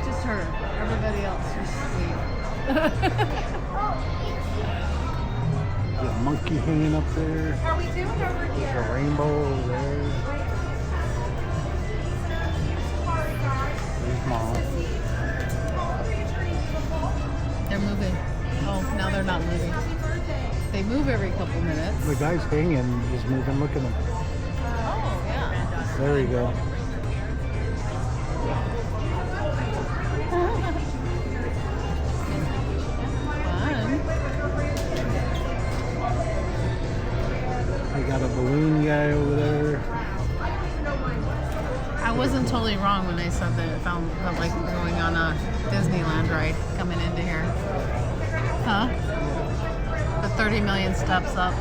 Just her. Everybody else is sweet. There's a monkey hanging up there. Are we doing over There's here? a rainbow over there. There's Mom. They're moving. Oh, now they're not moving. They move every couple minutes. The guy's hanging, he's moving. Look at him. Oh, yeah. There you go. Fun. We got a balloon guy over there. I wasn't totally wrong when I said that it felt like going on a Disneyland ride coming into here. Huh? The 30 million steps up.